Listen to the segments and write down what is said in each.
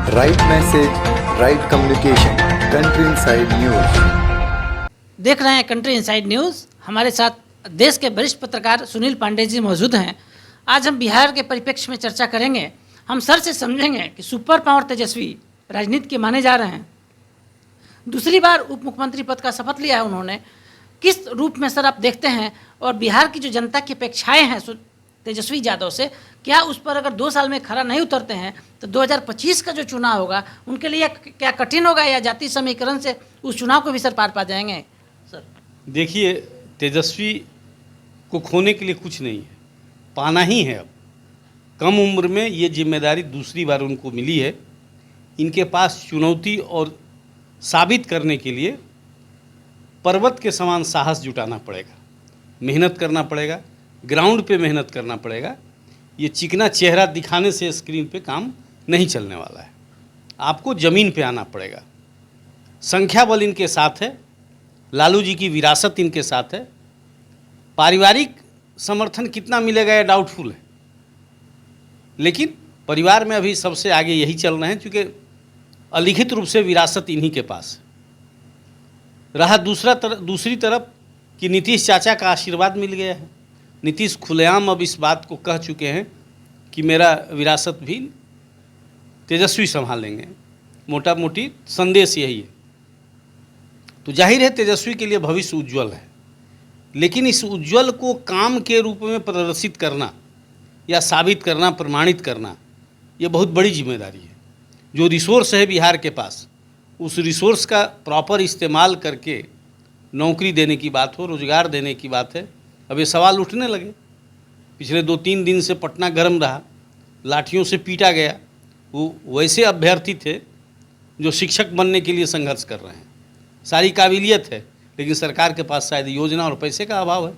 Right message, right communication, country inside news. देख रहे हैं कंट्री इनसाइड न्यूज़। हमारे साथ देश के वरिष्ठ पत्रकार सुनील पांडे जी मौजूद हैं। आज हम बिहार के परिप्रेक्ष्य में चर्चा करेंगे। हम सर से समझेंगे कि सुपर पावर तेजस्वी राजनीति के माने जा रहे हैं। दूसरी बार उप मुख्यमंत्री पद का शपथ लिया है उन्होंने। किस रूप में सर आप देखते हैं, और बिहार की जो जनता की अपेक्षाएं हैं तेजस्वी यादव से, क्या उस पर अगर 2 साल में खरा नहीं उतरते हैं तो 2025 का जो चुनाव होगा उनके लिए क्या कठिन होगा, या जातीय समीकरण से उस चुनाव को भी सर पार पा जाएंगे? सर देखिए, तेजस्वी को खोने के लिए कुछ नहीं है, पाना ही है। अब कम उम्र में ये जिम्मेदारी दूसरी बार उनको मिली है। इनके पास चुनौती और साबित करने के लिए पर्वत के समान साहस जुटाना पड़ेगा, मेहनत करना पड़ेगा, ग्राउंड पे मेहनत करना पड़ेगा। ये चिकना चेहरा दिखाने से स्क्रीन पे काम नहीं चलने वाला है। आपको ज़मीन पे आना पड़ेगा। संख्या बल इनके साथ है, लालू जी की विरासत इनके साथ है। पारिवारिक समर्थन कितना मिलेगा ये डाउटफुल है, लेकिन परिवार में अभी सबसे आगे यही चल रहे हैं, क्योंकि अलिखित रूप से विरासत इन्हीं के पास है। रहा दूसरी तरफ कि नीतीश चाचा का आशीर्वाद मिल गया है। नीतीश खुलेआम अब इस बात को कह चुके हैं कि मेरा विरासत भी तेजस्वी संभालेंगे। मोटा मोटी संदेश यही है। तो जाहिर है तेजस्वी के लिए भविष्य उज्जवल है, लेकिन इस उज्जवल को काम के रूप में प्रदर्शित करना या साबित करना, प्रमाणित करना, ये बहुत बड़ी जिम्मेदारी है। जो रिसोर्स है बिहार के पास, उस रिसोर्स का प्रॉपर इस्तेमाल करके नौकरी देने की बात हो, रोजगार देने की बात है। अब ये सवाल उठने लगे। पिछले 2-3 दिन से पटना गर्म रहा, लाठियों से पीटा गया। वो वैसे अभ्यर्थी थे जो शिक्षक बनने के लिए संघर्ष कर रहे हैं। सारी काबिलियत है, लेकिन सरकार के पास शायद योजना और पैसे का अभाव है।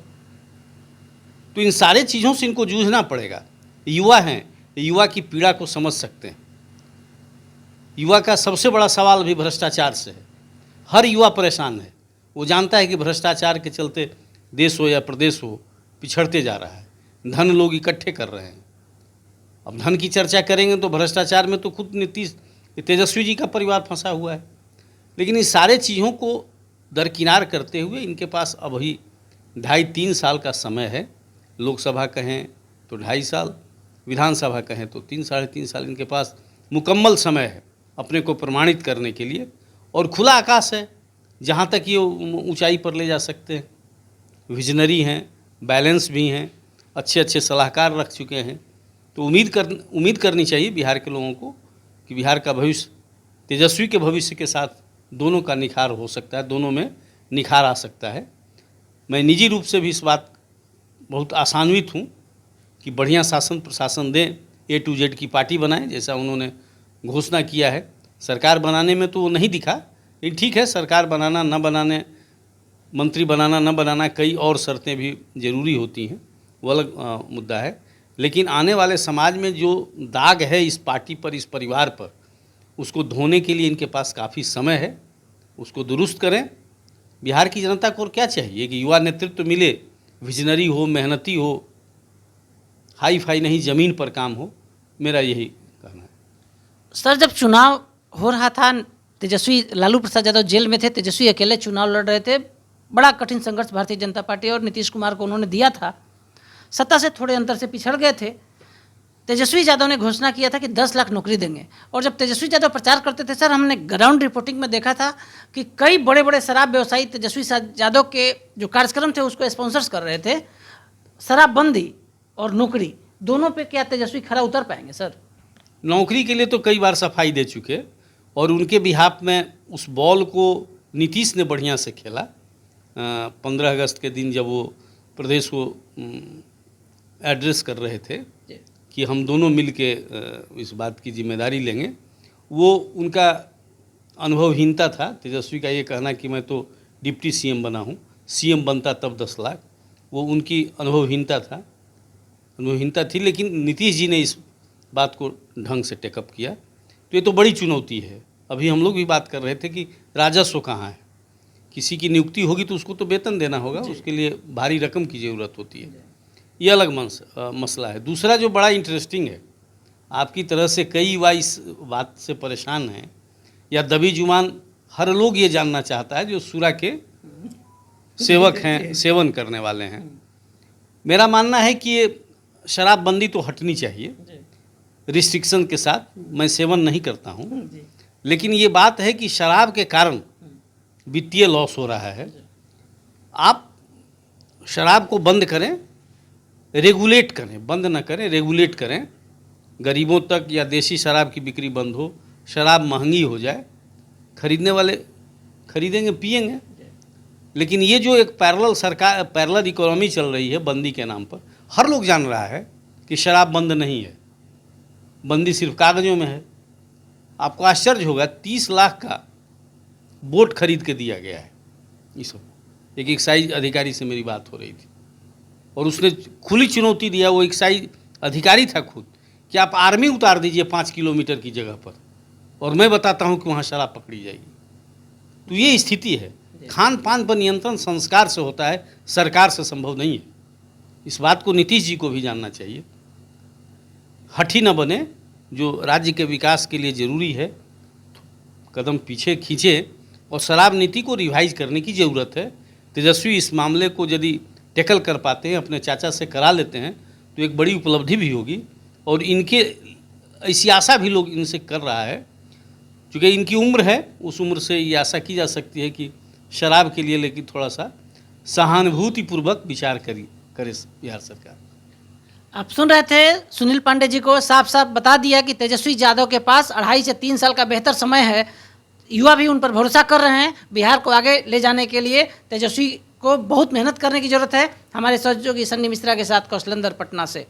तो इन सारे चीज़ों से इनको जूझना पड़ेगा। युवा हैं, युवा की पीड़ा को समझ सकते हैं। युवा का सबसे बड़ा सवाल भी भ्रष्टाचार से है। हर युवा परेशान है। वो जानता है कि भ्रष्टाचार के चलते देश हो या प्रदेश हो पिछड़ते जा रहा है। धन लोग इकट्ठे कर रहे हैं। अब धन की चर्चा करेंगे तो भ्रष्टाचार में तो खुद नीतीश तेजस्वी जी का परिवार फंसा हुआ है। लेकिन इस सारे चीज़ों को दरकिनार करते हुए इनके पास अभी 2.5-3 साल का समय है। लोकसभा कहें तो 2.5 साल, विधानसभा कहें तो 3-3.5 साल इनके पास मुकम्मल समय है अपने को प्रमाणित करने के लिए। और खुला आकाश है जहाँ तक ये ऊंचाई पर ले जा सकते हैं। विजनरी हैं, बैलेंस भी हैं, अच्छे अच्छे सलाहकार रख चुके हैं। तो उम्मीद करनी चाहिए बिहार के लोगों को कि बिहार का भविष्य तेजस्वी के भविष्य के साथ दोनों का निखार हो सकता है, दोनों में निखार आ सकता है। मैं निजी रूप से भी इस बात बहुत आशान्वित हूँ कि बढ़िया शासन प्रशासन दें, A to Z की पार्टी बनाएं, जैसा उन्होंने घोषणा किया है। सरकार बनाने में तो वो नहीं दिखा, लेकिन ठीक है, सरकार बनाना न बनाने, मंत्री बनाना न बनाना, कई और शर्तें भी ज़रूरी होती हैं, वो अलग मुद्दा है। लेकिन आने वाले समाज में जो दाग है इस पार्टी पर, इस परिवार पर, उसको धोने के लिए इनके पास काफ़ी समय है। उसको दुरुस्त करें। बिहार की जनता को और क्या चाहिए कि युवा नेतृत्व मिले, विजनरी हो, मेहनती हो, हाई फाई नहीं, ज़मीन पर काम हो। मेरा यही कहना है। सर, जब चुनाव हो रहा था, तेजस्वी, लालू प्रसाद यादव जेल में थे, तेजस्वी अकेले चुनाव लड़ रहे थे। बड़ा कठिन संघर्ष भारतीय जनता पार्टी और नीतीश कुमार को उन्होंने दिया था। सत्ता से थोड़े अंतर से पिछड़ गए थे। तेजस्वी यादव ने घोषणा किया था कि 10 लाख नौकरी देंगे। और जब तेजस्वी यादव प्रचार करते थे सर, हमने ग्राउंड रिपोर्टिंग में देखा था कि कई बड़े बड़े शराब व्यवसायी तेजस्वी यादव के जो कार्यक्रम थे उसको स्पॉन्सर्स कर रहे थे। शराबबंदी और नौकरी दोनों पे क्या तेजस्वी खरा उतर पाएंगे सर? नौकरी के लिए तो कई बार सफाई दे चुके, और उनके बिहाफ में उस बॉल को नीतीश ने बढ़िया से खेला। 15 अगस्त के दिन जब वो प्रदेश को एड्रेस कर रहे थे कि हम दोनों मिल के इस बात की जिम्मेदारी लेंगे, वो उनका अनुभवहीनता था। तेजस्वी का ये कहना कि मैं तो डिप्टी सीएम बना हूँ, सीएम बनता तब 10 लाख, वो उनकी अनुभवहीनता थी। लेकिन नीतीश जी ने इस बात को ढंग से टेकअप किया। तो ये तो बड़ी चुनौती है। अभी हम लोग भी बात कर रहे थे कि राजस्व कहाँ है। किसी की नियुक्ति होगी तो उसको तो वेतन देना होगा, उसके लिए भारी रकम की ज़रूरत होती है। ये अलग मसला है। दूसरा जो बड़ा इंटरेस्टिंग है, आपकी तरह से कई युवा इस बात से परेशान हैं, या दबी जुबान हर लोग ये जानना चाहता है जो सूरा के सेवक हैं, सेवन करने वाले हैं। मेरा मानना है कि ये शराबबंदी तो हटनी चाहिए रिस्ट्रिक्शन के साथ। मैं सेवन नहीं करता हूँ, लेकिन ये बात है कि शराब के कारण वित्तीय लॉस हो रहा है। आप शराब को बंद करें, रेगुलेट करें, बंद ना करें, रेगुलेट करें। गरीबों तक या देसी शराब की बिक्री बंद हो, शराब महंगी हो जाए, खरीदने वाले खरीदेंगे, पिएंगे। लेकिन ये जो एक पैरेलल इकोनॉमी चल रही है बंदी के नाम पर, हर लोग जान रहा है कि शराब बंद नहीं है, बंदी सिर्फ कागज़ों में है। आपको आश्चर्य होगा, 30 लाख का बोट खरीद के दिया गया है। ये सब एक एक्साइज अधिकारी से मेरी बात हो रही थी और उसने खुली चुनौती दिया, वो एक्साइज अधिकारी था खुद, कि आप आर्मी उतार दीजिए 5 किलोमीटर की जगह पर और मैं बताता हूँ कि वहाँ शराब पकड़ी जाएगी। तो ये स्थिति है। खान पान पर नियंत्रण संस्कार से होता है, सरकार से संभव नहीं है। इस बात को नीतीश जी को भी जानना चाहिए। हठी न बने, जो राज्य के विकास के लिए ज़रूरी है कदम पीछे खींचे और शराब नीति को रिवाइज करने की ज़रूरत है। तेजस्वी इस मामले को यदि टैकल कर पाते हैं, अपने चाचा से करा लेते हैं, तो एक बड़ी उपलब्धि भी होगी। और इनके ऐसी आशा भी लोग इनसे कर रहा है, क्योंकि इनकी उम्र है, उस उम्र से ये आशा की जा सकती है कि शराब के लिए लेकिन थोड़ा सा सहानुभूतिपूर्वक विचार करे बिहार सरकार। आप सुन रहे थे सुनील पांडे जी को। साफ साफ बता दिया कि तेजस्वी यादव के पास 2.5 से 3 साल का बेहतर समय है। युवा भी उन पर भरोसा कर रहे हैं। बिहार को आगे ले जाने के लिए तेजस्वी को बहुत मेहनत करने की जरूरत है। हमारे सहयोगी सन्नी मिश्रा के साथ कौशलेंद्र पटना से।